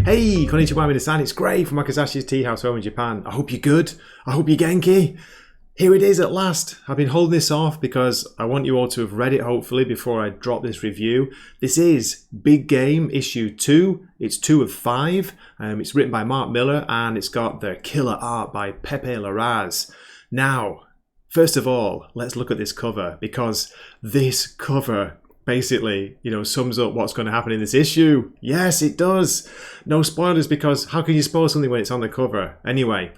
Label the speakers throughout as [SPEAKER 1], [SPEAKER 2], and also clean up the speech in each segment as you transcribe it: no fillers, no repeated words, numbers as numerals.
[SPEAKER 1] Hey, konnichiwa minasan, it's Gray from Akasashi's Tea House home in Japan. I hope you're good. I hope you're Genki. Here it is at last. I've been holding this off because I want you all to have read it hopefully before I drop this review. This is Big Game issue 2. It's 2 of 5. It's written by Mark Millar and it's got the killer art by Pepe Larraz. Now, first of all, let's look at this cover because this cover basically, sums up what's going to happen in this issue. Yes, it does. No spoilers because how can you spoil something when it's on the cover? Anyway,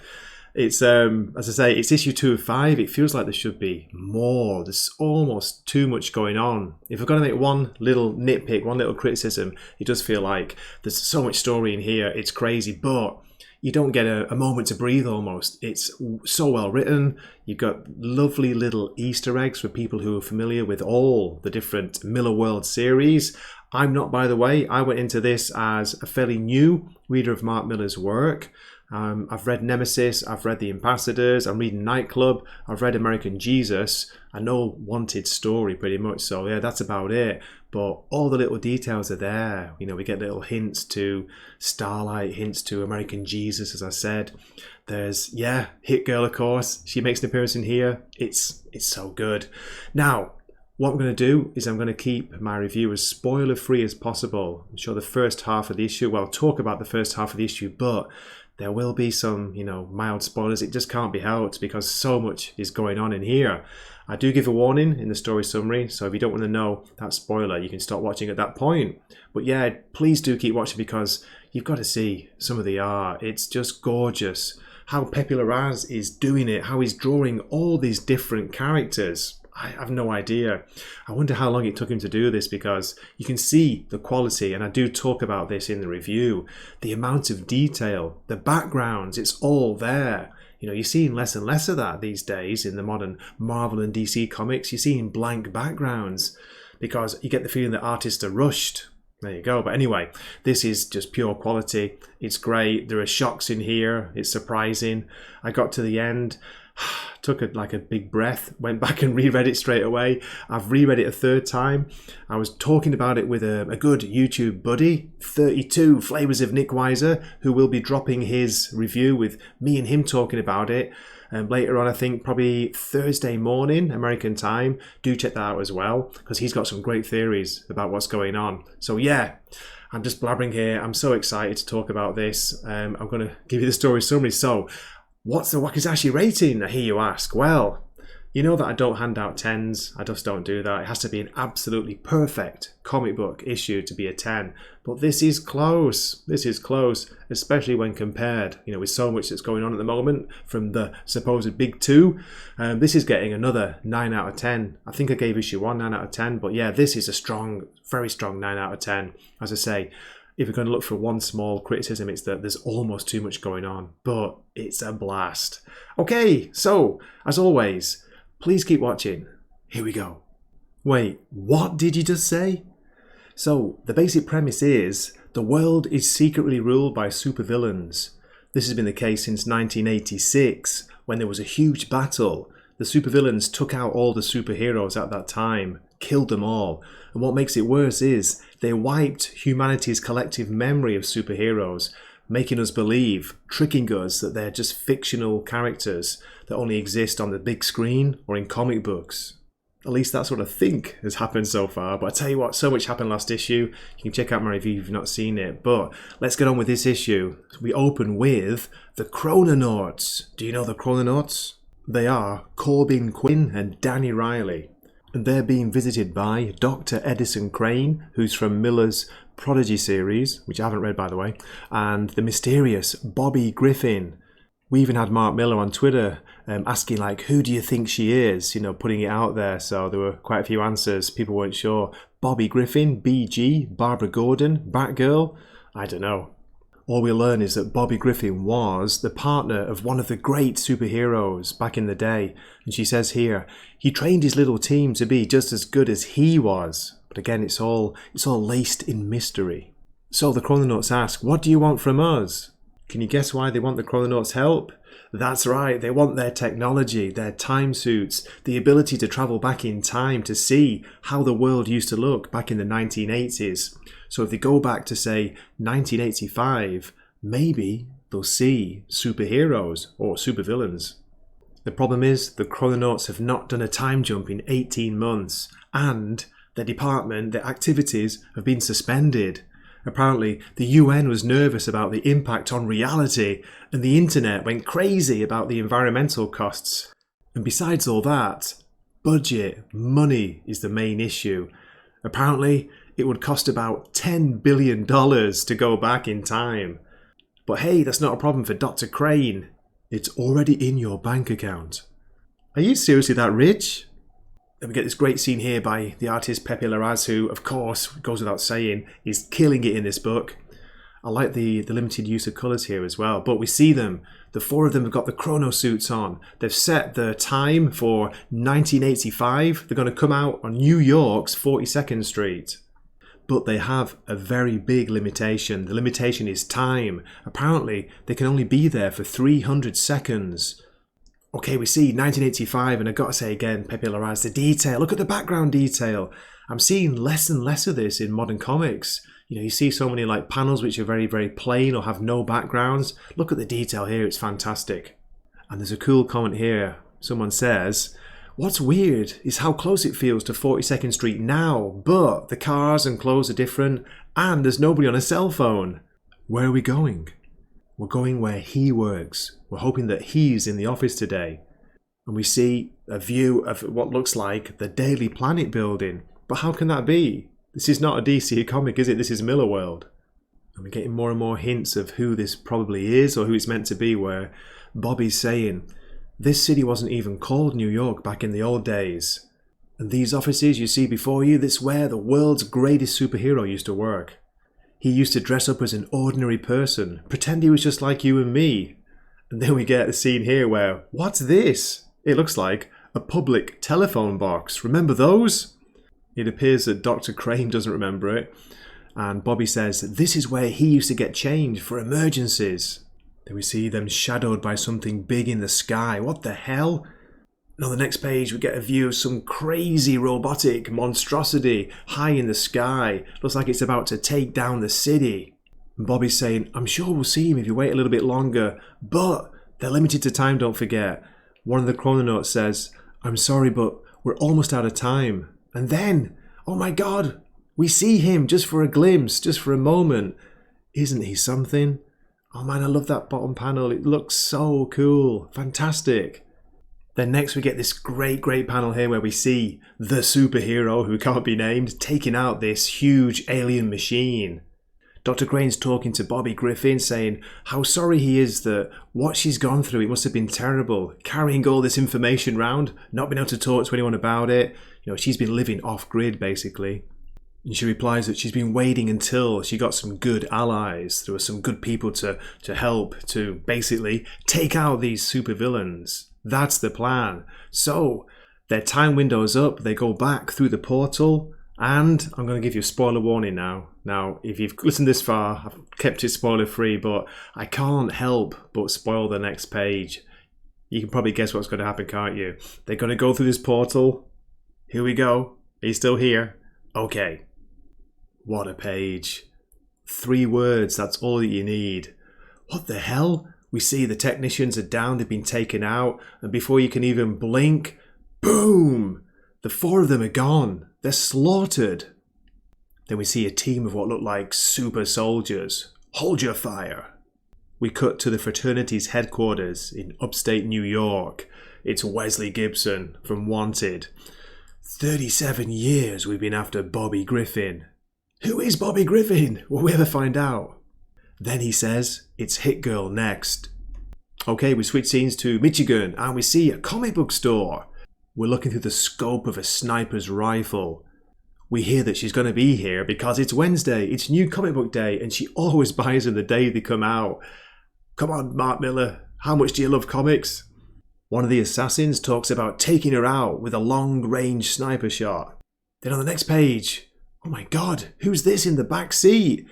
[SPEAKER 1] it's, as I say, it's issue 2 of 5. It feels like there should be more. There's almost too much going on. If I've got to make one little nitpick, one little criticism, it does feel like there's so much story in here. It's crazy, but you don't get a moment to breathe almost. It's so well written. You've got lovely little Easter eggs for people who are familiar with all the different Millarworld series. I'm not, by the way. I went into this as a fairly new reader of Mark Millar's work. I've read Nemesis, I've read The Ambassadors, I'm reading Nightclub, I've read American Jesus. I know Wanted Story pretty much, so yeah, that's about it. But all the little details are there. We get little hints to Starlight, hints to American Jesus, as I said. There's, Hit Girl, of course. She makes an appearance in here. It's so good. Now, what I'm going to do is I'm going to keep my review as spoiler-free as possible. I'm sure the first half of the issue, well, I'll talk about the first half of the issue, but there will be some, mild spoilers. It just can't be helped because so much is going on in here. I do give a warning in the story summary, so if you don't want to know that spoiler, you can stop watching at that point. But yeah, please do keep watching because you've got to see some of the art. It's just gorgeous. How Pepe Larraz is doing it, how he's drawing all these different characters. I have no idea. I wonder how long it took him to do this because you can see the quality, and I do talk about this in the review. The amount of detail, the backgrounds, it's all there. You're seeing less and less of that these days in the modern Marvel and DC comics. You're seeing blank backgrounds because you get the feeling that artists are rushed. There you go. But anyway, this is just pure quality. It's great. There are shocks in here. It's surprising. I got to the end. Took a big breath, went back and reread it straight away. I've reread it a third time. I was talking about it with a good YouTube buddy, 32 Flavors of Nick Weiser, who will be dropping his review with me and him talking about it. Later on, I think probably Thursday morning, American time. Do check that out as well, because he's got some great theories about what's going on. So yeah, I'm just blabbering here. I'm so excited to talk about this. I'm going to give you the story summary. So, what's the Wakizashi rating, I hear you ask? Well, you know that I don't hand out 10s. I just don't do that. It has to be an absolutely perfect comic book issue to be a 10. But this is close. This is close, especially when compared, with so much that's going on at the moment from the supposed big 2. This is getting another 9 out of 10. I think I gave issue 1 9 out of 10. But yeah, this is a strong, very strong 9 out of 10. As I say, if you're going to look for one small criticism, it's that there's almost too much going on, but it's a blast. Okay, so, as always, please keep watching. Here we go. Wait, what did you just say? So, the basic premise is, the world is secretly ruled by supervillains. This has been the case since 1986, when there was a huge battle. The supervillains took out all the superheroes at that time, killed them all. And what makes it worse is they wiped humanity's collective memory of superheroes, making us believe, tricking us that they're just fictional characters that only exist on the big screen or in comic books. At least that's what I think has happened so far. But I tell you what, so much happened last issue. You can check out my review if you've not seen it. But let's get on with this issue. We open with the Chrononauts. Do you know the Chrononauts? They are Corbin Quinn and Danny Riley. And they're being visited by Dr. Edison Crane, who's from Millar's Prodigy series, which I haven't read by the way, and the mysterious Bobby Griffin. We even had Mark Millar on Twitter asking who do you think she is, putting it out there. So there were quite a few answers. People weren't sure. Bobby Griffin, BG, Barbara Gordon, Batgirl, I don't know. All we learn is that Bobby Griffin was the partner of one of the great superheroes back in the day. And she says here, he trained his little team to be just as good as he was. But again, it's all laced in mystery. So the Chrononauts ask, what do you want from us? Can you guess why they want the Chrononauts' help? That's right, they want their technology, their time suits, the ability to travel back in time to see how the world used to look back in the 1980s. So if they go back to, say, 1985, maybe they'll see superheroes or supervillains. The problem is the Chrononauts have not done a time jump in 18 months, and their department, their activities have been suspended. Apparently, the UN was nervous about the impact on reality, and the internet went crazy about the environmental costs. And besides all that, budget, money is the main issue. Apparently, it would cost about $10 billion to go back in time. But hey, that's not a problem for Dr. Crane. It's already in your bank account. Are you seriously that rich? Then we get this great scene here by the artist Pepe Larraz, who, of course, goes without saying, is killing it in this book. I like the limited use of colours here as well. But we see them. The four of them have got the chrono suits on. They've set the time for 1985. They're going to come out on New York's 42nd Street. But they have a very big limitation. The limitation is time. Apparently, they can only be there for 300 seconds. Okay, we see 1985, and I've got to say again, Pepe Larraz, the detail. Look at the background detail. I'm seeing less and less of this in modern comics. You know, you see so many like panels which are very, very plain or have no backgrounds. Look at the detail here, it's fantastic. And there's a cool comment here. Someone says, what's weird is how close it feels to 42nd Street now, but the cars and clothes are different, and there's nobody on a cell phone. Where are we going? We're going where he works. We're hoping that he's in the office today. And we see a view of what looks like the Daily Planet building. But how can that be? This is not a DC comic, is it? This is Millarworld. And we're getting more and more hints of who this probably is or who it's meant to be, where Bobby's saying, this city wasn't even called New York back in the old days. And these offices you see before you, this is where the world's greatest superhero used to work. He used to dress up as an ordinary person, pretend he was just like you and me. And then we get a scene here where, what's this? It looks like a public telephone box. Remember those? It appears that Dr. Crane doesn't remember it. And Bobby says that this is where he used to get change for emergencies. Then we see them shadowed by something big in the sky. What the hell? And on the next page, we get a view of some crazy robotic monstrosity high in the sky. Looks like it's about to take down the city. And Bobby's saying, I'm sure we'll see him if you wait a little bit longer, but they're limited to time, don't forget. One of the Chrononauts says, I'm sorry, but we're almost out of time. And then, oh my God, we see him just for a glimpse, just for a moment. Isn't he something? Oh man, I love that bottom panel. It looks so cool. Fantastic. Then next we get this great panel here where we see the superhero, who can't be named, taking out this huge alien machine. Dr. Crane's talking to Bobby Griffin, saying how sorry he is that what she's gone through, it must have been terrible. Carrying all this information around, not being able to talk to anyone about it. You know, she's been living off-grid, basically. And she replies that she's been waiting until she got some good allies. There were some good people to help to basically take out these supervillains. That's the plan. So, their time window is up. They go back through the portal. And I'm going to give you a spoiler warning now. Now, if you've listened this far, I've kept it spoiler free, but I can't help but spoil the next page. You can probably guess what's going to happen, can't you? They're going to go through this portal. Here we go. Are you still here? Okay. What a page. 3 words, that's all that you need. What the hell? We see the technicians are down, they've been taken out, and before you can even blink, boom! The 4 of them are gone. They're slaughtered. Then we see a team of what look like super soldiers. Hold your fire. We cut to the fraternity's headquarters in upstate New York. It's Wesley Gibson from Wanted. 37 years we've been after Bobby Griffin. Who is Bobby Griffin? Will we ever find out? Then he says, it's Hit Girl next. Okay, we switch scenes to Michigan and we see a comic book store. We're looking through the scope of a sniper's rifle. We hear that she's going to be here because it's Wednesday, it's New Comic Book Day, and she always buys them the day they come out. Come on, Mark Millar, how much do you love comics? One of the assassins talks about taking her out with a long-range sniper shot. Then on the next page, oh my God, who's this in the back seat?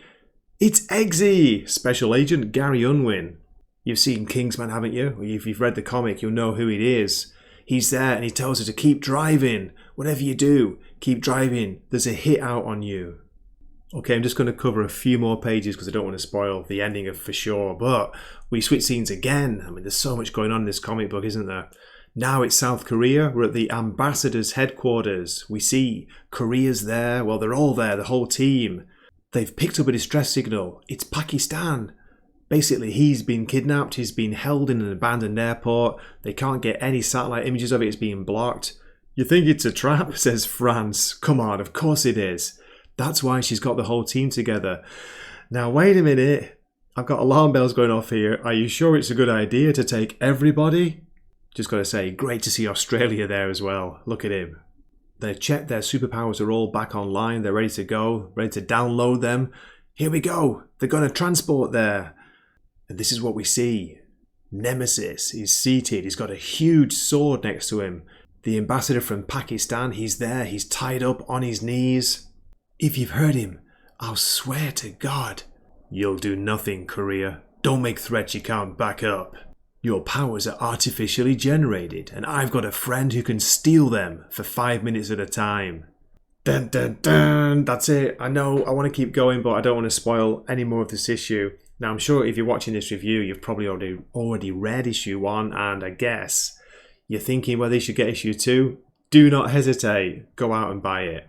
[SPEAKER 1] It's Eggsy, Special Agent Gary Unwin. You've seen Kingsman, haven't you? If you've read the comic, you'll know who it is. He's there and he tells her to keep driving. Whatever you do, keep driving. There's a hit out on you. Okay, I'm just going to cover a few more pages because I don't want to spoil the ending of For Sure. But we switch scenes again. I mean, there's so much going on in this comic book, isn't there? Now it's South Korea. We're at the ambassador's headquarters. We see Korea's there. Well, they're all there, the whole team. They've picked up a distress signal. It's Pakistan. Basically, he's been kidnapped. He's been held in an abandoned airport. They can't get any satellite images of it. It's being blocked. You think it's a trap, says France. Come on, of course it is. That's why she's got the whole team together. Now, wait a minute. I've got alarm bells going off here. Are you sure it's a good idea to take everybody? Just got to say, great to see Australia there as well. Look at him. They've checked their superpowers are all back online. They're ready to go, ready to download them. Here we go. They're going to transport there. And this is what we see. Nemesis is seated. He's got a huge sword next to him. The ambassador from Pakistan, he's there. He's tied up on his knees. If you've heard him, I'll swear to God. You'll do nothing, Korea. Don't make threats you can't back up. Your powers are artificially generated, and I've got a friend who can steal them for 5 minutes at a time. Dun dun dun! That's it. I know I want to keep going, but I don't want to spoil any more of this issue. Now, I'm sure if you're watching this review, you've probably already read issue 1, and I guess you're thinking whether you should get issue 2. Do not hesitate. Go out and buy it.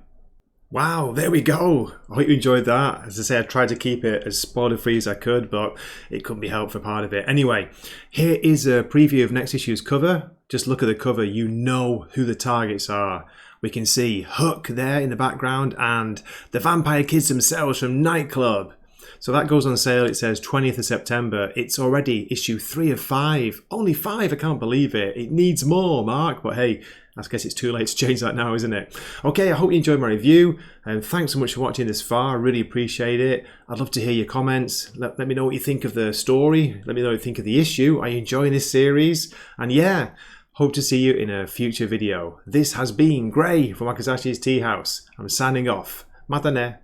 [SPEAKER 1] Wow, there we go. I hope you enjoyed that. As I say, I tried to keep it as spoiler-free as I could, but it couldn't be helped for part of it. Anyway, here is a preview of next issue's cover. Just look at the cover. You know who the targets are. We can see Hook there in the background and the vampire kids themselves from Nightclub. So that goes on sale. It says 20th of September. It's already issue 3 of 5. Only 5, I can't believe it. It needs more, Mark. But hey, I guess it's too late to change that now, isn't it? Okay, I hope you enjoyed my review. And thanks so much for watching this far. I really appreciate it. I'd love to hear your comments. Let me know what you think of the story. Let me know what you think of the issue. Are you enjoying this series? And yeah, hope to see you in a future video. This has been Gray from Akazashi's Tea House. I'm signing off. Matane.